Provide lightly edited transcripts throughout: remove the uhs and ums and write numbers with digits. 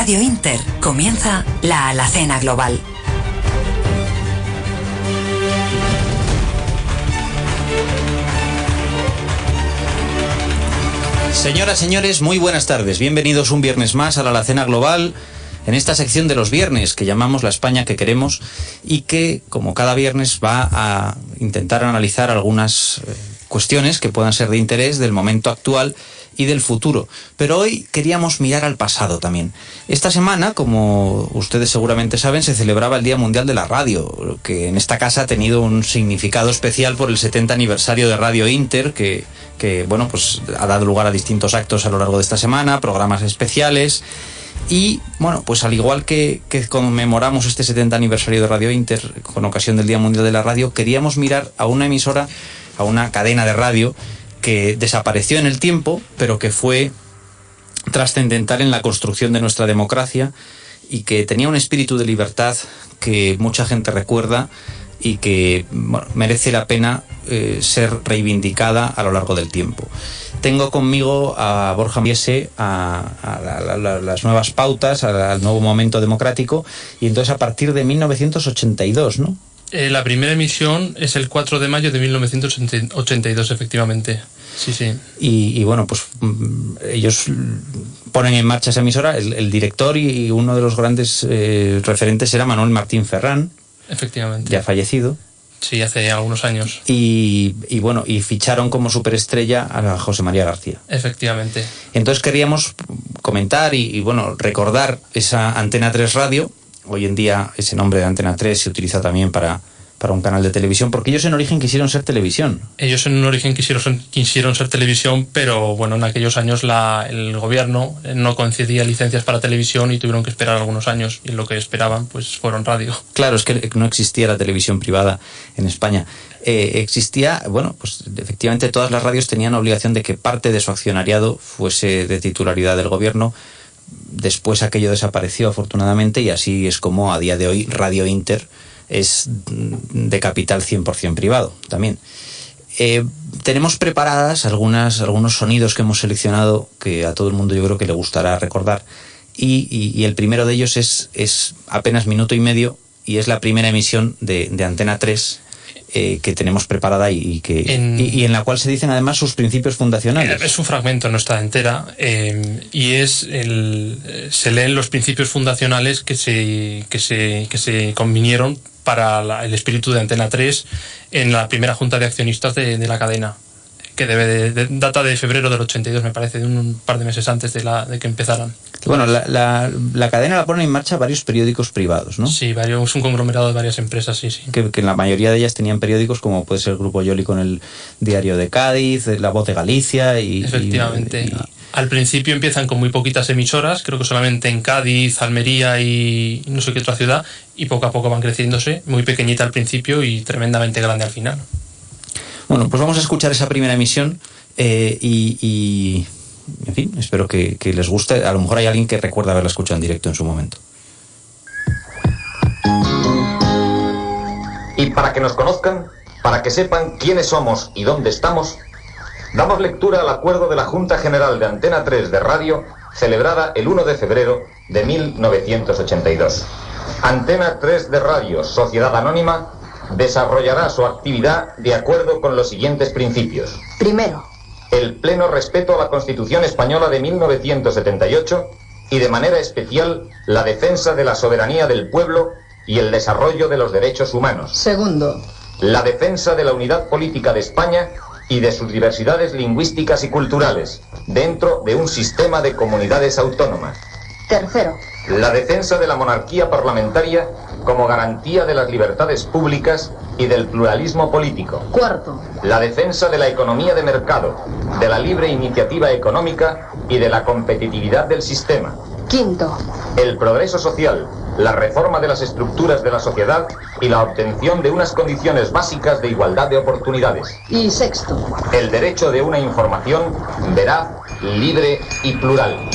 Radio Inter comienza la Alacena Global. Señoras, señores, muy buenas tardes. Bienvenidos un viernes más a la Alacena Global, en esta sección de los viernes que llamamos La España que queremos y que, como cada viernes, va a intentar analizar algunas cuestiones que puedan ser de interés del momento actual y del futuro. Pero hoy queríamos mirar al pasado también. Esta semana, como ustedes seguramente saben, se celebraba el Día Mundial de la Radio, que en esta casa ha tenido un significado especial por el 70 aniversario de Radio Inter, que bueno, pues ha dado lugar a distintos actos a lo largo de esta semana, programas especiales. Y bueno, pues al igual que conmemoramos este 70 aniversario de Radio Inter con ocasión del Día Mundial de la Radio, queríamos mirar a una emisora, a una cadena de radio que desapareció en el tiempo, pero que fue trascendental en la construcción de nuestra democracia y que tenía un espíritu de libertad que mucha gente recuerda y que, bueno, merece la pena ser reivindicada a lo largo del tiempo. Tengo conmigo a Borja Viese, a las nuevas pautas, al nuevo momento democrático, y entonces a partir de 1982, ¿no? La primera emisión es el 4 de mayo de 1982, efectivamente. Sí, sí. Y bueno, pues ellos ponen en marcha esa emisora. El director y uno de los grandes referentes era Manuel Martín Ferrán. Efectivamente. Ya fallecido. Sí, hace algunos años. Y bueno, y ficharon como superestrella a José María García. Efectivamente. Entonces queríamos comentar y bueno, recordar esa Antena 3 Radio. Hoy en día ese nombre de Antena 3 se utiliza también para un canal de televisión, porque ellos en origen quisieron ser televisión. Ellos en origen quisieron ser televisión, pero bueno, en aquellos años el gobierno no concedía licencias para televisión y tuvieron que esperar algunos años, y lo que esperaban pues fueron radio. Claro, es que no existía la televisión privada en España. Existía, bueno, pues efectivamente todas las radios tenían obligación de que parte de su accionariado fuese de titularidad del gobierno. Después aquello desapareció, afortunadamente, y así es como a día de hoy Radio Inter es de capital 100% privado también. Tenemos preparadas algunos sonidos que hemos seleccionado que a todo el mundo yo creo que le gustará recordar, y el primero de ellos es apenas minuto y medio, y es la primera emisión de Antena 3 que tenemos preparada y en la cual se dicen además sus principios fundacionales. Es un fragmento, no está entera, y se leen los principios fundacionales que se convinieron para el espíritu de Antena 3 en la primera junta de accionistas de la cadena, que data de febrero del 82, me parece, de un par de meses antes de que empezaran. Bueno, la cadena la ponen en marcha varios periódicos privados, ¿no? Sí, es un conglomerado de varias empresas, sí. Que la mayoría de ellas tenían periódicos, como puede ser el Grupo Yoli con el Diario de Cádiz, La Voz de Galicia y... Efectivamente. Al principio empiezan con muy poquitas emisoras, creo que solamente en Cádiz, Almería y no sé qué otra ciudad, y poco a poco van creciéndose, muy pequeñita al principio y tremendamente grande al final. Bueno, pues vamos a escuchar esa primera emisión y en fin, espero que les guste. A lo mejor hay alguien que recuerda haberla escuchado en directo en su momento. Y para que nos conozcan, para que sepan quiénes somos y dónde estamos, damos lectura al acuerdo de la Junta General de Antena 3 de Radio, celebrada el 1 de febrero de 1982. Antena 3 de Radio, Sociedad Anónima, desarrollará su actividad de acuerdo con los siguientes principios. Primero, el pleno respeto a la Constitución Española de 1978 y de manera especial la defensa de la soberanía del pueblo y el desarrollo de los derechos humanos. Segundo, la defensa de la unidad política de España y de sus diversidades lingüísticas y culturales dentro de un sistema de comunidades autónomas. tercero, La defensa de la monarquía parlamentaria como garantía de las libertades públicas y del pluralismo político. cuarto, La defensa de la economía de mercado, de la libre iniciativa económica y de la competitividad del sistema. quinto, El progreso social, la reforma de las estructuras de la sociedad y la obtención de unas condiciones básicas de igualdad de oportunidades. y sexto. El derecho de una información veraz, libre y plural.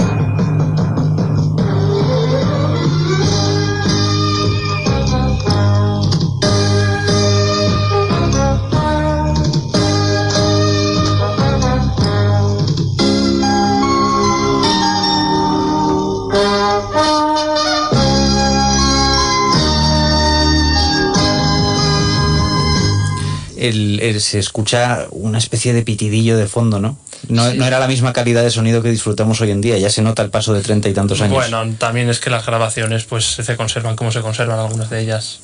se escucha una especie de pitidillo de fondo, ¿no? No era la misma calidad de sonido que disfrutamos hoy en día, ya se nota el paso de 30 y tantos años. Bueno, también es que las grabaciones pues se conservan como se conservan algunas de ellas.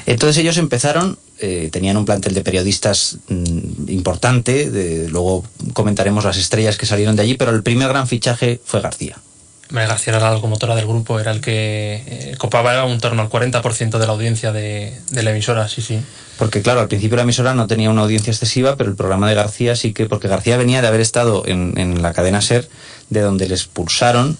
Entonces ellos empezaron, tenían un plantel de periodistas importante, luego comentaremos las estrellas que salieron de allí, pero el primer gran fichaje fue García. García era la locomotora del grupo, era el que copaba un torno al 40% de la audiencia de la emisora, sí. Porque claro, al principio la emisora no tenía una audiencia excesiva, pero el programa de García sí que, porque García venía de haber estado en la cadena SER, de donde le expulsaron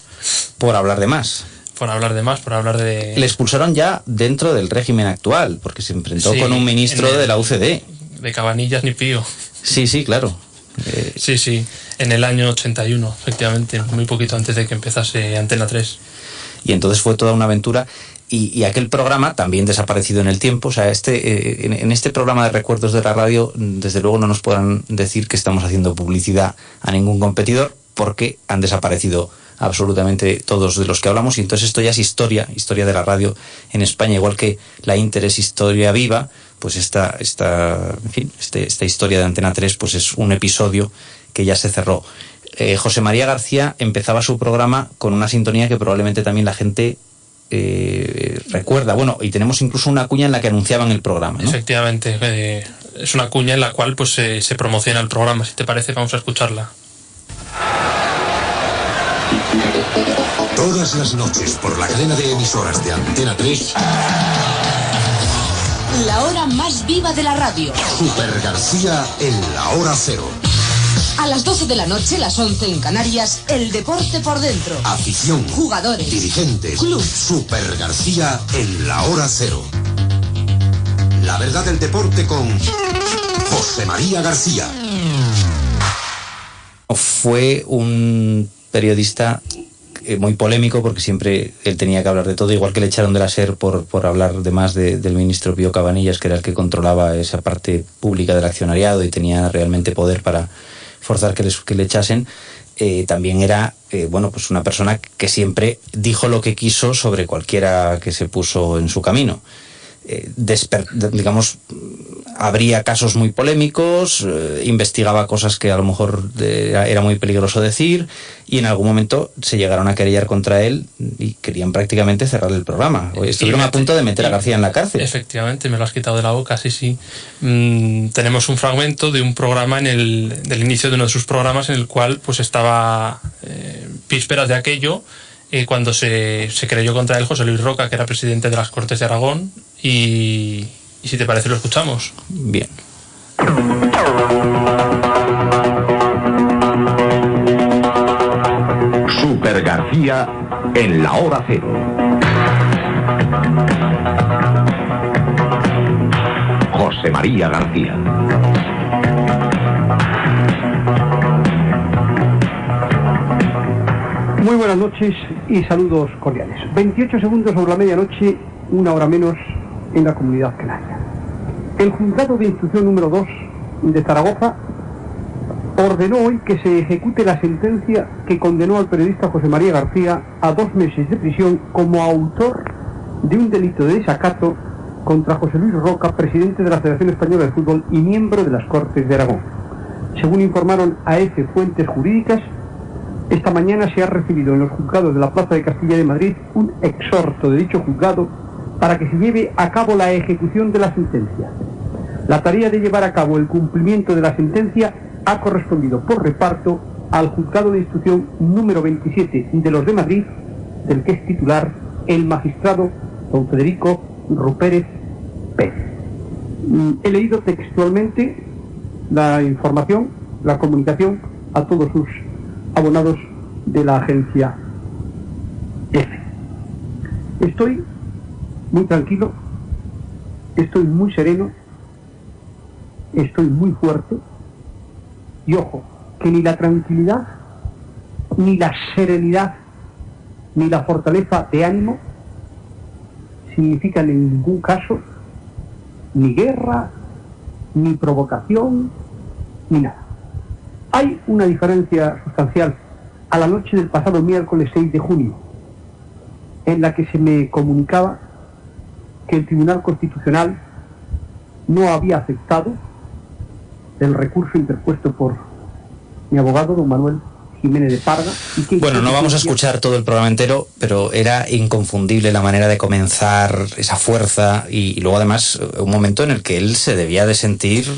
por hablar de más. Por hablar de... Le expulsaron ya dentro del régimen actual, porque se enfrentó con un ministro de la UCD. De Cabanillas ni pío. Sí, claro. Sí, en el año 81, efectivamente, muy poquito antes de que empezase Antena 3. Y entonces fue toda una aventura. Y aquel programa, también desaparecido en el tiempo, o sea, en este programa de recuerdos de la radio, desde luego no nos podrán decir que estamos haciendo publicidad a ningún competidor, porque han desaparecido absolutamente todos de los que hablamos, y entonces esto ya es historia de la radio en España, igual que la Inter es historia viva, pues esta historia de Antena 3 pues es un episodio que ya se cerró. José María García empezaba su programa con una sintonía que probablemente también la gente recuerda, bueno, y tenemos incluso una cuña en la que anunciaban el programa, ¿no? Efectivamente, es una cuña en la cual pues se promociona el programa. Si te parece, vamos a escucharla. Todas las noches por la cadena de emisoras de Antena 3, la hora más viva de la radio. Super García en la hora cero. A las 12 de la noche, las 11 en Canarias, el deporte por dentro. Afición, jugadores, dirigentes, club. Super García en la hora cero. La verdad del deporte con José María García. Fue un periodista muy polémico, porque siempre él tenía que hablar de todo, igual que le echaron de la SER por hablar de más del ministro Pío Cabanillas, que era el que controlaba esa parte pública del accionariado y tenía realmente poder para forzar que le echasen. También era pues una persona que siempre dijo lo que quiso sobre cualquiera que se puso en su camino. Digamos, habría casos muy polémicos, investigaba cosas que a lo mejor era muy peligroso decir, y en algún momento se llegaron a querellar contra él y querían prácticamente cerrar el programa. Estuvieron a punto de meter a García en la cárcel. Efectivamente, me lo has quitado de la boca, sí. Tenemos un fragmento de un programa del inicio de uno de sus programas, en el cual pues estaba vísperas de aquello, cuando se creyó contra él José Luis Roca, que era presidente de las Cortes de Aragón, y si te parece lo escuchamos. Bien. Super García en la hora cero. José María García. Muy buenas noches y saludos cordiales. 28 segundos sobre la medianoche, una hora menos en la Comunidad Canaria. El juzgado de instrucción número 2 de Zaragoza ordenó hoy que se ejecute la sentencia que condenó al periodista José María García a 2 meses de prisión como autor de un delito de desacato contra José Luis Roca, presidente de la Federación Española de Fútbol y miembro de las Cortes de Aragón. Según informaron AF fuentes jurídicas, esta mañana se ha recibido en los juzgados de la Plaza de Castilla de Madrid un exhorto de dicho juzgado para que se lleve a cabo la ejecución de la sentencia. La tarea de llevar a cabo el cumplimiento de la sentencia ha correspondido por reparto al juzgado de instrucción número 27 de los de Madrid, del que es titular el magistrado don Federico Rupérez Pérez. He leído textualmente la información, la comunicación a todos sus abonados de la agencia EFE. Estoy muy tranquilo, estoy muy sereno, estoy muy fuerte, y ojo, que ni la tranquilidad, ni la serenidad, ni la fortaleza de ánimo significan en ningún caso ni guerra, ni provocación, ni nada. Hay una diferencia sustancial a la noche del pasado miércoles 6 de junio, en la que se me comunicaba que el Tribunal Constitucional no había aceptado el recurso interpuesto por mi abogado, don Manuel Jiménez de Parga. Bueno, no vamos a escuchar todo el programa entero, pero era inconfundible la manera de comenzar, esa fuerza, y luego además un momento en el que él se debía de sentir...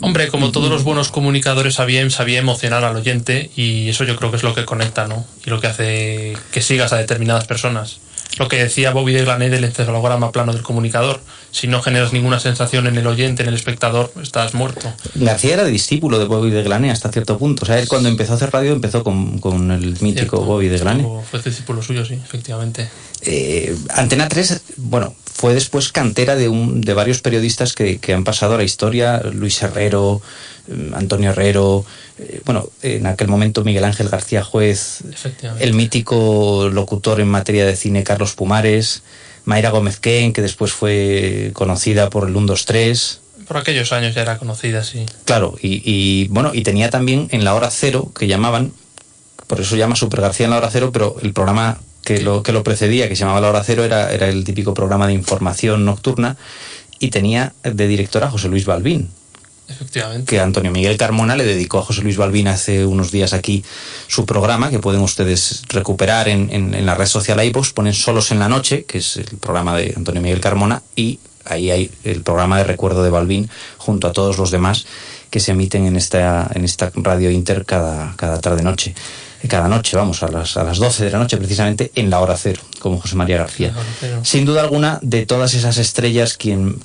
Hombre, como todos los buenos comunicadores sabía emocionar al oyente, y eso yo creo que es lo que conecta, ¿no? Y lo que hace que sigas a determinadas personas. Lo que decía Bobby de Glané del encefalograma plano del comunicador: si no generas ninguna sensación en el oyente, en el espectador, estás muerto. García era discípulo de Bobby de Glané hasta cierto punto. O sea, él cuando empezó a hacer radio empezó con el mítico Bobby de Glané. Fue discípulo suyo, sí, efectivamente. Antena 3, bueno, fue después cantera de varios periodistas que han pasado a la historia: Luis Herrero, Antonio Herrero, bueno, en aquel momento Miguel Ángel García Juez, el mítico locutor en materia de cine Carlos Pumares, Mayra Gómez Ken, que después fue conocida por el 1, 2, 3. Por aquellos años ya era conocida, sí. Claro, y bueno, y tenía también en la hora cero, que llamaban, por eso llama Super García en la hora cero, pero el programa que lo precedía, que se llamaba La Hora Cero, era el típico programa de información nocturna, y tenía de director a José Luis Balbín. Efectivamente. Que Antonio Miguel Carmona le dedicó a José Luis Balbín hace unos días aquí su programa, que pueden ustedes recuperar en la red social iVoox. Ponen Solos en la Noche, que es el programa de Antonio Miguel Carmona, y ahí hay el programa de recuerdo de Balbín junto a todos los demás que se emiten en esta Radio Inter cada tarde-noche. Cada noche, vamos, a las 12 de la noche precisamente, en La Hora Cero, como José María García. Sin duda alguna, de todas esas estrellas, quien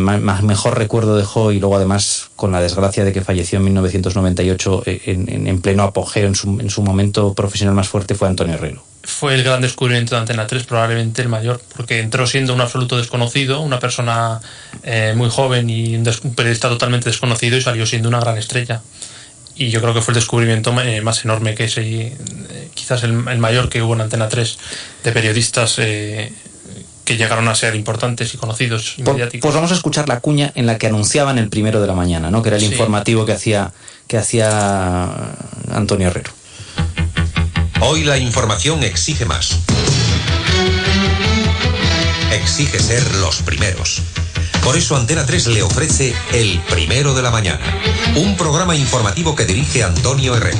mejor recuerdo dejó, y luego además con la desgracia de que falleció en 1998 en pleno apogeo, en su momento profesional más fuerte, fue Antonio Herrero. Fue el gran descubrimiento de Antena 3, probablemente el mayor, porque entró siendo un absoluto desconocido, una persona muy joven y un periodista totalmente desconocido, y salió siendo una gran estrella. Y yo creo que fue el descubrimiento más enorme que ese, quizás el mayor que hubo en Antena 3, de periodistas que llegaron a ser importantes y conocidos y mediáticos. Pues vamos a escuchar la cuña en la que anunciaban el 1 de la mañana, ¿no? Que era el informativo que hacía Antonio Herrero. Hoy la información exige más. Exige ser los primeros. Por eso Antena 3 le ofrece el 1 de la mañana, un programa informativo que dirige Antonio Herrero.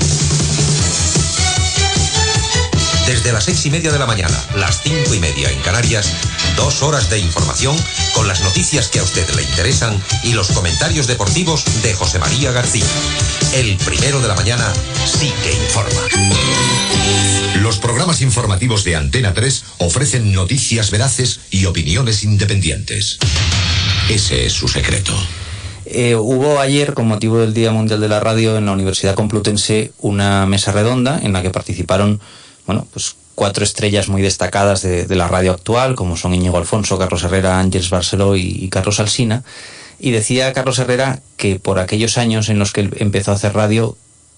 Desde las 6:30 de la mañana, las 5:30 en Canarias, 2 horas de información con las noticias que a usted le interesan y los comentarios deportivos de José María García. El 1 de la mañana sí que informa. Los programas informativos de Antena 3 ofrecen noticias veraces y opiniones independientes. Ese es su secreto. Hubo ayer, con motivo del Día Mundial de la Radio, en la Universidad Complutense, una mesa redonda en la que participaron, bueno, pues 4 estrellas muy destacadas de la radio actual, como son Íñigo Alfonso, Carlos Herrera, Ángeles Barceló y Carlos Alsina. Y decía Carlos Herrera que por aquellos años en los que él empezó a hacer radio,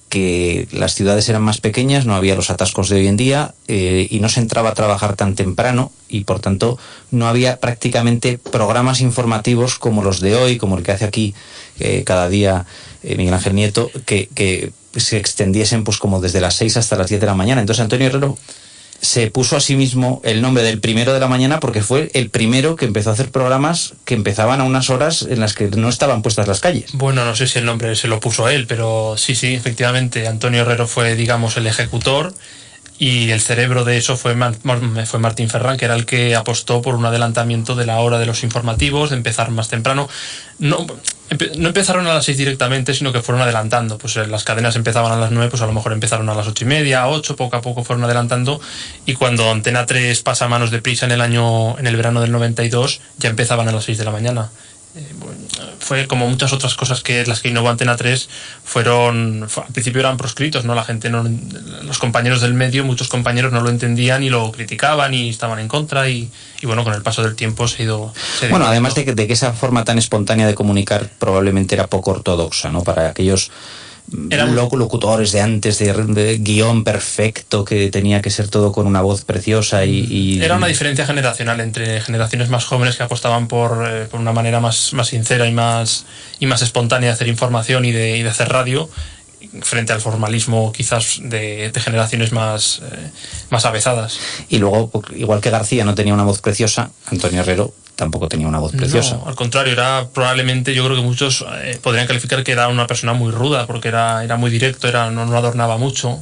que las ciudades eran más pequeñas, no había los atascos de hoy en día, y no se entraba a trabajar tan temprano, y por tanto no había prácticamente programas informativos como los de hoy, como el que hace aquí cada día Miguel Ángel Nieto, que se extendiesen pues como desde las 6 hasta las 10 de la mañana. Entonces Antonio Herrero se puso a sí mismo el nombre del 1 de la mañana porque fue el primero que empezó a hacer programas que empezaban a unas horas en las que no estaban puestas las calles. Bueno, no sé si el nombre se lo puso él, pero sí, efectivamente, Antonio Herrero fue, digamos, el ejecutor, y el cerebro de eso fue Martín Ferrán, que era el que apostó por un adelantamiento de la hora de los informativos, de empezar más temprano. No empezaron a las 6 directamente, sino que fueron adelantando. Pues las cadenas empezaban a las 9, pues a lo mejor empezaron a las 8:30, 8, poco a poco fueron adelantando, y cuando Antena 3 pasa a manos de Prisa en el verano del 92, ya empezaban a las 6 de la mañana. Fue como muchas otras cosas que las que innovó Antena 3 al principio eran proscritos, ¿no? La gente los compañeros del medio, muchos compañeros no lo entendían y lo criticaban y estaban en contra, y bueno, con el paso del tiempo se ha ido. Bueno, además de que esa forma tan espontánea de comunicar probablemente era poco ortodoxa, ¿no? Para aquellos locutores de antes, de guión perfecto, que tenía que ser todo con una voz preciosa y... Era una diferencia generacional entre generaciones más jóvenes que apostaban por una manera más sincera y más espontánea de hacer información y de hacer radio, frente al formalismo quizás de generaciones más avezadas. Y luego, igual que García no tenía una voz preciosa, Antonio Herrero tampoco tenía una voz preciosa. No, al contrario, era probablemente, yo creo que muchos podrían calificar que era una persona muy ruda, porque era muy directo, no adornaba mucho,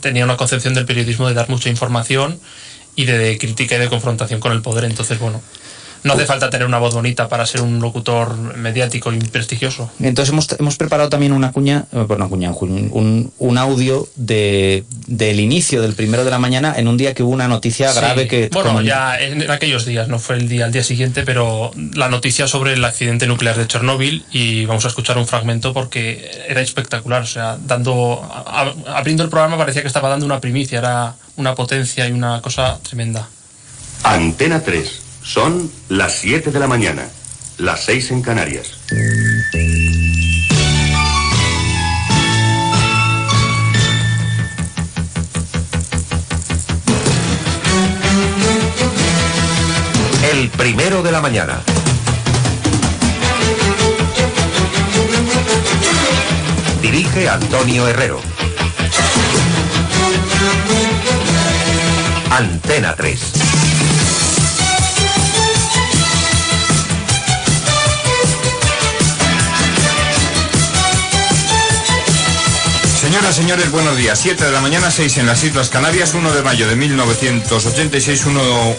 tenía una concepción del periodismo de dar mucha información y de crítica y de confrontación con el poder. Entonces, bueno, no hace falta tener una voz bonita para ser un locutor mediático y prestigioso. Entonces hemos preparado también un audio del inicio del 1 de la mañana, en un día que hubo una noticia grave que... Bueno, ya en aquellos días, no fue al día siguiente, pero la noticia sobre el accidente nuclear de Chernóbil, y vamos a escuchar un fragmento porque era espectacular. O sea, abriendo el programa parecía que estaba dando una primicia, era una potencia y una cosa tremenda. Antena 3. Son las 7 de la mañana, las 6 en Canarias. El 1 de la mañana. Dirige Antonio Herrero. Antena 3. Señoras, señores, buenos días. 7 de la mañana, 6 en las Islas Canarias, 1 de mayo de 1986,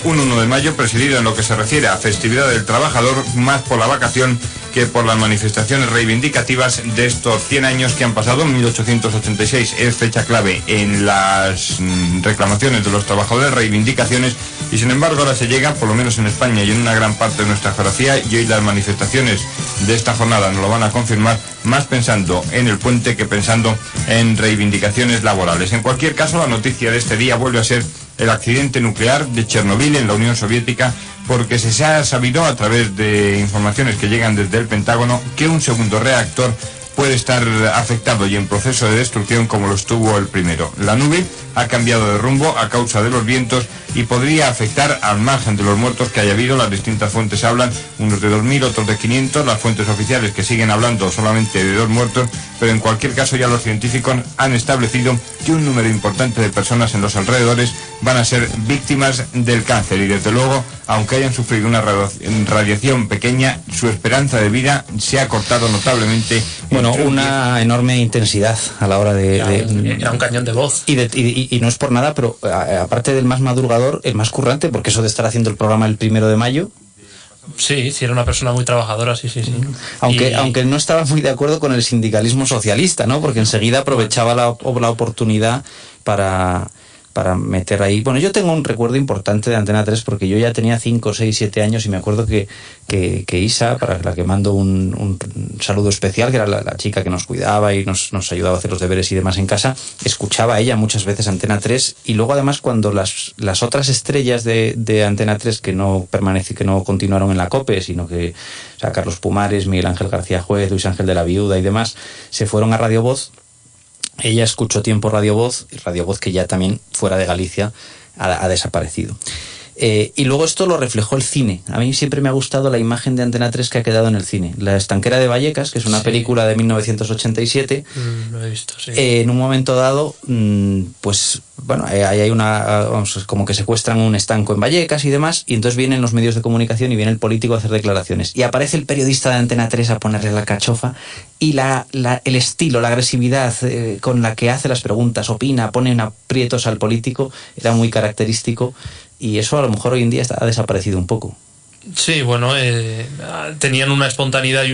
1 de mayo, presidido en lo que se refiere a festividad del trabajador, más por la vacación que por las manifestaciones reivindicativas de estos 100 años que han pasado. 1886 es fecha clave en las reclamaciones de los trabajadores, reivindicaciones, y sin embargo ahora se llega, por lo menos en España y en una gran parte de nuestra geografía, y hoy las manifestaciones de esta jornada nos lo van a confirmar, más pensando en el puente que pensando en reivindicaciones laborales. En cualquier caso, la noticia de este día vuelve a ser el accidente nuclear de Chernóbil en la Unión Soviética, porque se ha sabido a través de informaciones que llegan desde el Pentágono que un segundo reactor puede estar afectado y en proceso de destrucción como lo estuvo el primero. La nube ha cambiado de rumbo a causa de los vientos y podría afectar al margen de los muertos que haya habido. Las distintas fuentes hablan, unos de 2.000, otros de 500, las fuentes oficiales que siguen hablando solamente de 2 muertos, pero en cualquier caso ya los científicos han establecido que un número importante de personas en los alrededores van a ser víctimas del cáncer, y desde luego, aunque hayan sufrido una radiación pequeña, su esperanza de vida se ha cortado notablemente. Bueno, una enorme intensidad a la hora Era un cañón de voz. Y no es por nada, pero aparte del más madrugador, el más currante, porque eso de estar haciendo el programa el 1 de mayo... Sí, era una persona muy trabajadora, sí. Aunque no estaba muy de acuerdo con el sindicalismo socialista, ¿no? Porque enseguida aprovechaba la oportunidad para meter ahí... Bueno, yo tengo un recuerdo importante de Antena 3 porque yo ya tenía 5, 6, 7 años y me acuerdo que Isa, para la que mando un saludo especial, que era la chica que nos cuidaba y nos ayudaba a hacer los deberes y demás en casa, escuchaba a ella muchas veces Antena 3, y luego además cuando las otras estrellas de Antena 3 que no continuaron en la COPE, sino que, o sea, Carlos Pumares, Miguel Ángel García Juez, Luis Ángel de la Viuda y demás, se fueron a Radio Voz. Ella escuchó tiempo Radio Voz, que ya también fuera de Galicia ha desaparecido. Y luego esto lo reflejó el cine. A mí siempre me ha gustado la imagen de Antena 3 que ha quedado en el cine. La Estanquera de Vallecas, que es una película de 1987. Lo he visto, sí. En un momento dado, pues bueno, ahí hay como que secuestran un estanco en Vallecas y demás, y entonces vienen los medios de comunicación y viene el político a hacer declaraciones. Y aparece el periodista de Antena 3 a ponerle la cachofa, y el estilo, la agresividad con la que hace las preguntas, opina, pone en aprietos al político, era muy característico. Y eso a lo mejor hoy en día ha desaparecido un poco. Sí, bueno, tenían una espontaneidad y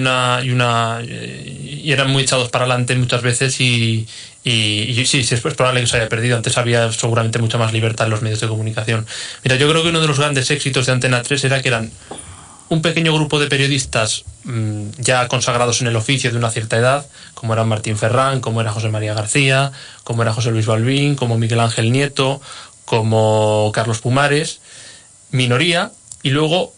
eran muy echados para adelante muchas veces y sí, es probable que se haya perdido. Antes había seguramente mucha más libertad en los medios de comunicación. Mira, yo creo que uno de los grandes éxitos de Antena 3 era que eran un pequeño grupo de periodistas ya consagrados en el oficio de una cierta edad, como eran Martín Ferrán, como era José María García, como era José Luis Balbín, como Miguel Ángel Nieto, como Carlos Pumares, minoría, y luego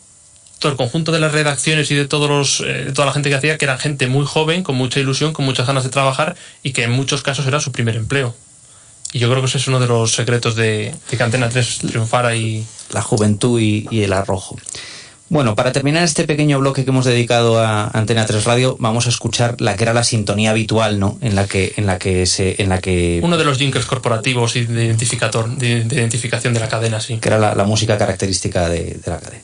todo el conjunto de las redacciones y de toda la gente que hacía, que era gente muy joven, con mucha ilusión, con muchas ganas de trabajar, y que en muchos casos era su primer empleo. Y yo creo que ese es uno de los secretos de que Antena 3 triunfara. Y la juventud y el arrojo. Bueno, para terminar este pequeño bloque que hemos dedicado a Antena 3 Radio, vamos a escuchar la que era la sintonía habitual, ¿no? En la que uno de los jingles corporativos y de identificación de la cadena, sí. Que era la música característica de la cadena.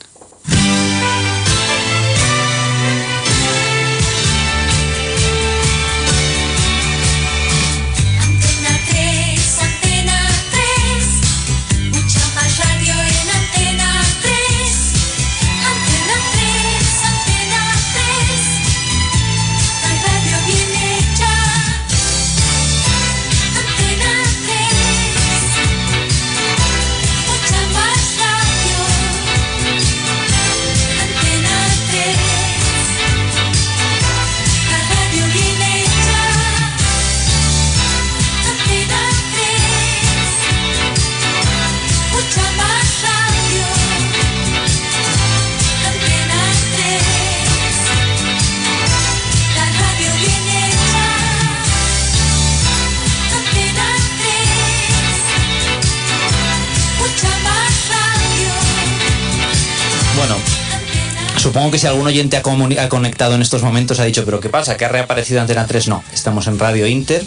Supongo que si algún oyente ha conectado en estos momentos ha dicho, ¿pero qué pasa? ¿Que ha reaparecido Antena 3? No, estamos en Radio Inter,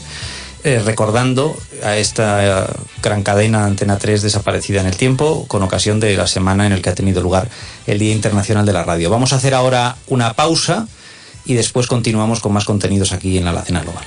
recordando a esta gran cadena Antena 3 desaparecida en el tiempo, con ocasión de la semana en la que ha tenido lugar el Día Internacional de la Radio. Vamos a hacer ahora una pausa y después continuamos con más contenidos aquí en la Alacena Global.